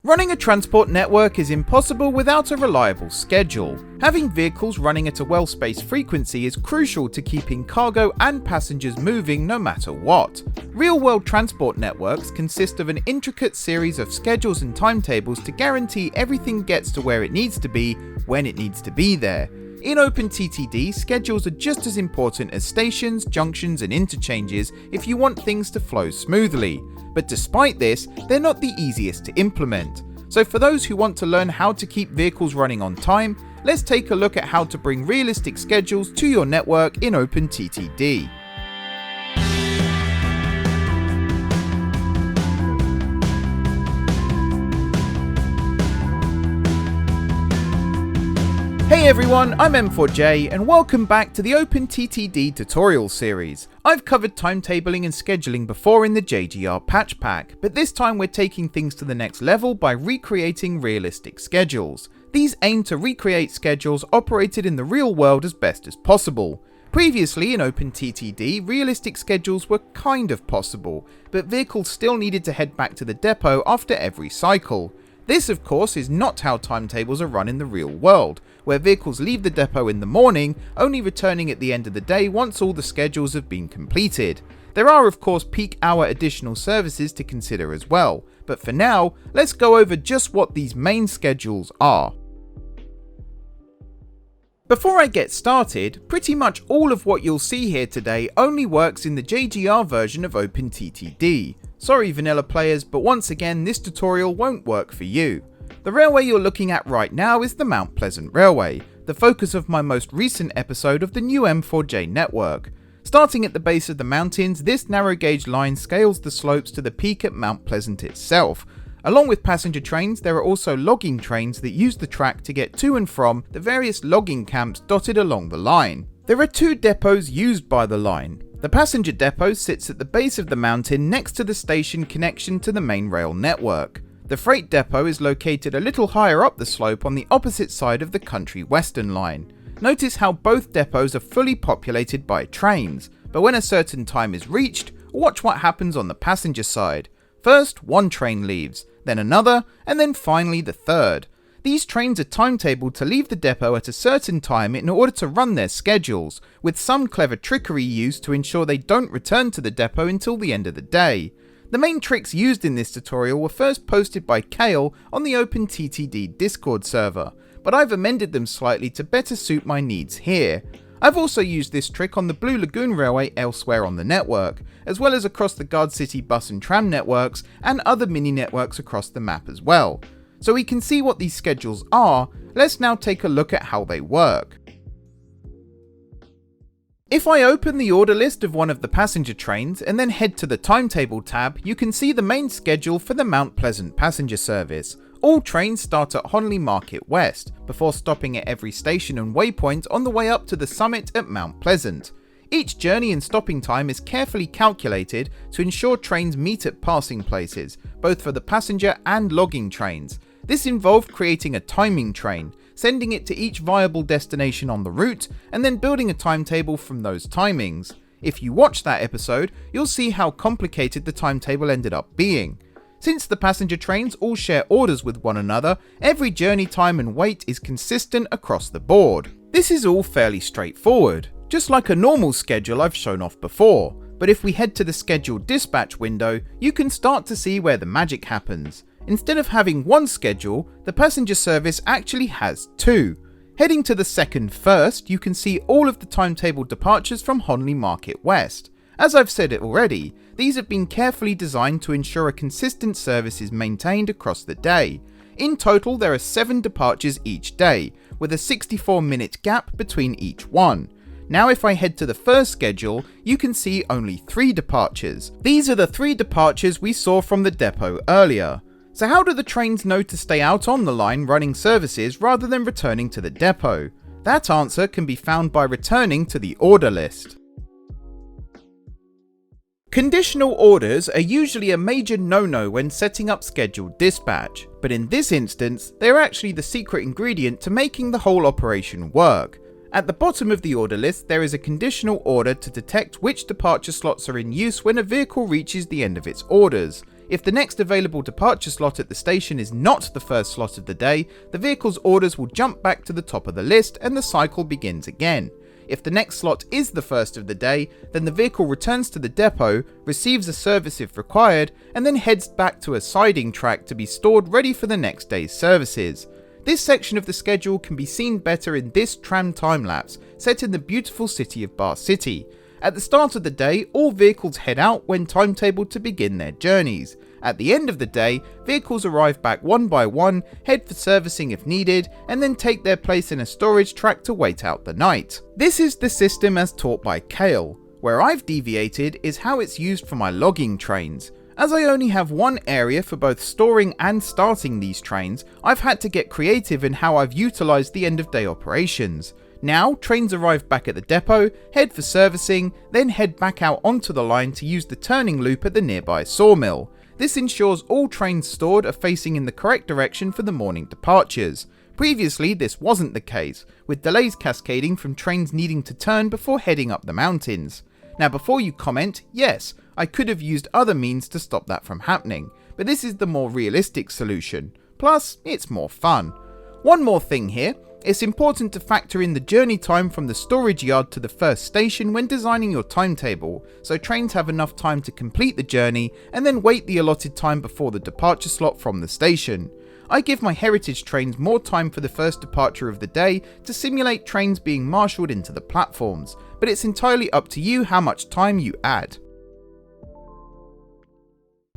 Running a transport network is impossible without a reliable schedule. Having vehicles running at a well-spaced frequency is crucial to keeping cargo and passengers moving no matter what. Real-world transport networks consist of an intricate series of schedules and timetables to guarantee everything gets to where it needs to be when it needs to be there. In OpenTTD, schedules are just as important as stations, junctions and interchanges if you want things to flow smoothly. But despite this, they're not the easiest to implement. So for those who want to learn how to keep vehicles running on time, let's take a look at how to bring realistic schedules to your network in OpenTTD. Hey everyone, I'm M4J and welcome back to the OpenTTD tutorial series. I've covered timetabling and scheduling before in the JGR patch pack, but this time we're taking things to the next level by recreating realistic schedules. These aim to recreate schedules operated in the real world as best as possible. Previously in OpenTTD, realistic schedules were kind of possible, but vehicles still needed to head back to the depot after every cycle. This, of course, is not how timetables are run in the real world, where vehicles leave the depot in the morning, only returning at the end of the day once all the schedules have been completed. There are, of course, peak hour additional services to consider as well, but for now, let's go over just what these main schedules are. Before I get started, pretty much all of what you'll see here today only works in the JGR version of OpenTTD. Sorry vanilla players, but once again this tutorial won't work for you. The railway you're looking at right now is the Mount Pleasant Railway, the focus of my most recent episode of the new M4J network. Starting at the base of the mountains, this narrow gauge line scales the slopes to the peak at Mount Pleasant itself. Along with passenger trains, there are also logging trains that use the track to get to and from the various logging camps dotted along the line. There are two depots used by the line. The passenger depot sits at the base of the mountain next to the station connection to the main rail network. The freight depot is located a little higher up the slope on the opposite side of the Country Western line. Notice how both depots are fully populated by trains, but when a certain time is reached, watch what happens on the passenger side. First, one train leaves, then another, and then finally the third. These trains are timetabled to leave the depot at a certain time in order to run their schedules, with some clever trickery used to ensure they don't return to the depot until the end of the day. The main tricks used in this tutorial were first posted by Kale on the OpenTTD Discord server, but I've amended them slightly to better suit my needs here. I've also used this trick on the Blue Lagoon Railway elsewhere on the network, as well as across the Guard City bus and tram networks and other mini networks across the map as well. So we can see what these schedules are, let's now take a look at how they work. If I open the order list of one of the passenger trains and then head to the timetable tab, you can see the main schedule for the Mount Pleasant passenger service. All trains start at Honley Market West, before stopping at every station and waypoint on the way up to the summit at Mount Pleasant. Each journey and stopping time is carefully calculated to ensure trains meet at passing places, both for the passenger and logging trains. This involved creating a timing train, sending it to each viable destination on the route, and then building a timetable from those timings. If you watch that episode, you'll see how complicated the timetable ended up being. Since the passenger trains all share orders with one another, every journey time and wait is consistent across the board. This is all fairly straightforward, just like a normal schedule I've shown off before. But if we head to the scheduled dispatch window, you can start to see where the magic happens. Instead of having one schedule, the passenger service actually has two. Heading to the second first, you can see all of the timetable departures from Honley Market West. As I've said it already, these have been carefully designed to ensure a consistent service is maintained across the day. In total, there are 7 departures each day, with a 64-minute gap between each one. Now if I head to the first schedule, you can see only 3 departures. These are the 3 departures we saw from the depot earlier. So how do the trains know to stay out on the line running services rather than returning to the depot? That answer can be found by returning to the order list. Conditional orders are usually a major no-no when setting up scheduled dispatch, but in this instance, they're actually the secret ingredient to making the whole operation work. At the bottom of the order list, there is a conditional order to detect which departure slots are in use when a vehicle reaches the end of its orders. If the next available departure slot at the station is not the first slot of the day, the vehicle's orders will jump back to the top of the list and the cycle begins again. If the next slot is the first of the day, then the vehicle returns to the depot, receives a service if required, and then heads back to a siding track to be stored ready for the next day's services. This section of the schedule can be seen better in this tram time-lapse, set in the beautiful city of Bar City. At the start of the day, all vehicles head out when timetabled to begin their journeys. At the end of the day, vehicles arrive back one by one, head for servicing if needed, and then take their place in a storage track to wait out the night. This is the system as taught by Kale. Where I've deviated is how it's used for my logging trains. As I only have one area for both storing and starting these trains, I've had to get creative in how I've utilised the end of day operations. Now, trains arrive back at the depot, head for servicing, then head back out onto the line to use the turning loop at the nearby sawmill. This ensures all trains stored are facing in the correct direction for the morning departures. Previously, this wasn't the case, with delays cascading from trains needing to turn before heading up the mountains. Now before you comment, yes, I could have used other means to stop that from happening, but this is the more realistic solution. Plus, it's more fun. One more thing here. It's important to factor in the journey time from the storage yard to the first station when designing your timetable, so trains have enough time to complete the journey and then wait the allotted time before the departure slot from the station. I give my heritage trains more time for the first departure of the day to simulate trains being marshalled into the platforms, but it's entirely up to you how much time you add.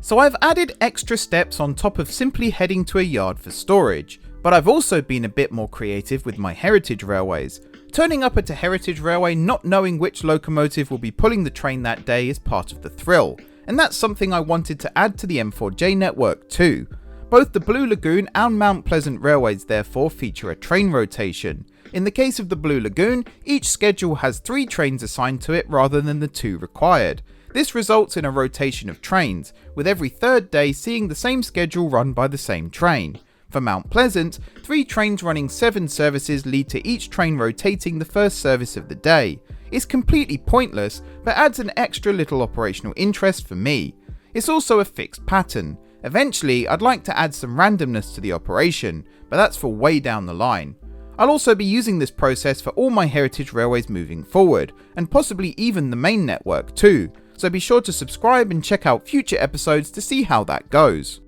So I've added extra steps on top of simply heading to a yard for storage. But I've also been a bit more creative with my heritage railways. Turning up at a heritage railway not knowing which locomotive will be pulling the train that day is part of the thrill, and that's something I wanted to add to the M4J network too. Both the Blue Lagoon and Mount Pleasant railways therefore feature a train rotation. In the case of the Blue Lagoon, each schedule has 3 trains assigned to it rather than the 2 required. This results in a rotation of trains, with every third day seeing the same schedule run by the same train. For Mount Pleasant, 3 trains running 7 services lead to each train rotating the first service of the day. It's completely pointless, but adds an extra little operational interest for me. It's also a fixed pattern. Eventually, I'd like to add some randomness to the operation, but that's for way down the line. I'll also be using this process for all my heritage railways moving forward, and possibly even the main network too, so be sure to subscribe and check out future episodes to see how that goes.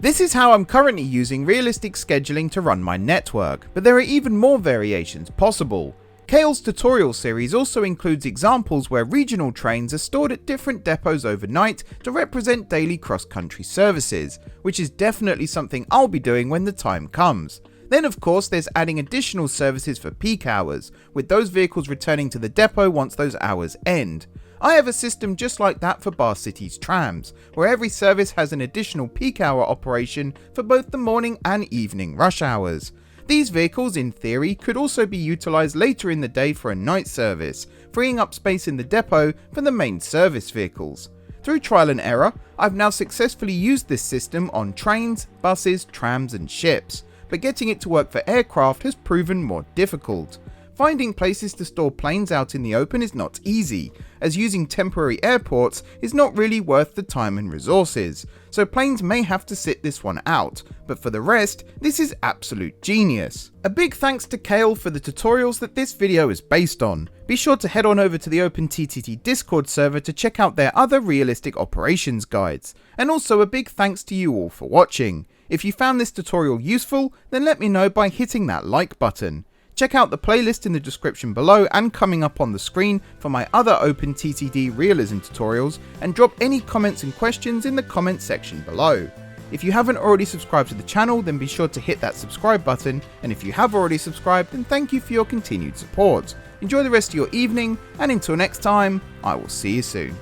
This is how I'm currently using realistic scheduling to run my network, but there are even more variations possible. Kale's tutorial series also includes examples where regional trains are stored at different depots overnight to represent daily cross-country services, which is definitely something I'll be doing when the time comes. Then of course there's adding additional services for peak hours, with those vehicles returning to the depot once those hours end. I have a system just like that for Bar City's trams, where every service has an additional peak hour operation for both the morning and evening rush hours. These vehicles, in theory, could also be utilised later in the day for a night service, freeing up space in the depot for the main service vehicles. Through trial and error, I've now successfully used this system on trains, buses, trams and ships, but getting it to work for aircraft has proven more difficult. Finding places to store planes out in the open is not easy, as using temporary airports is not really worth the time and resources, so planes may have to sit this one out, but for the rest, this is absolute genius. A big thanks to Kale for the tutorials that this video is based on. Be sure to head on over to the OpenTTD Discord server to check out their other realistic operations guides, and also a big thanks to you all for watching. If you found this tutorial useful, then let me know by hitting that like button. Check out the playlist in the description below and coming up on the screen for my other OpenTTD realism tutorials, and drop any comments and questions in the comment section below. If you haven't already subscribed to the channel, then be sure to hit that subscribe button, and if you have already subscribed, then thank you for your continued support. Enjoy the rest of your evening, and until next time, I will see you soon.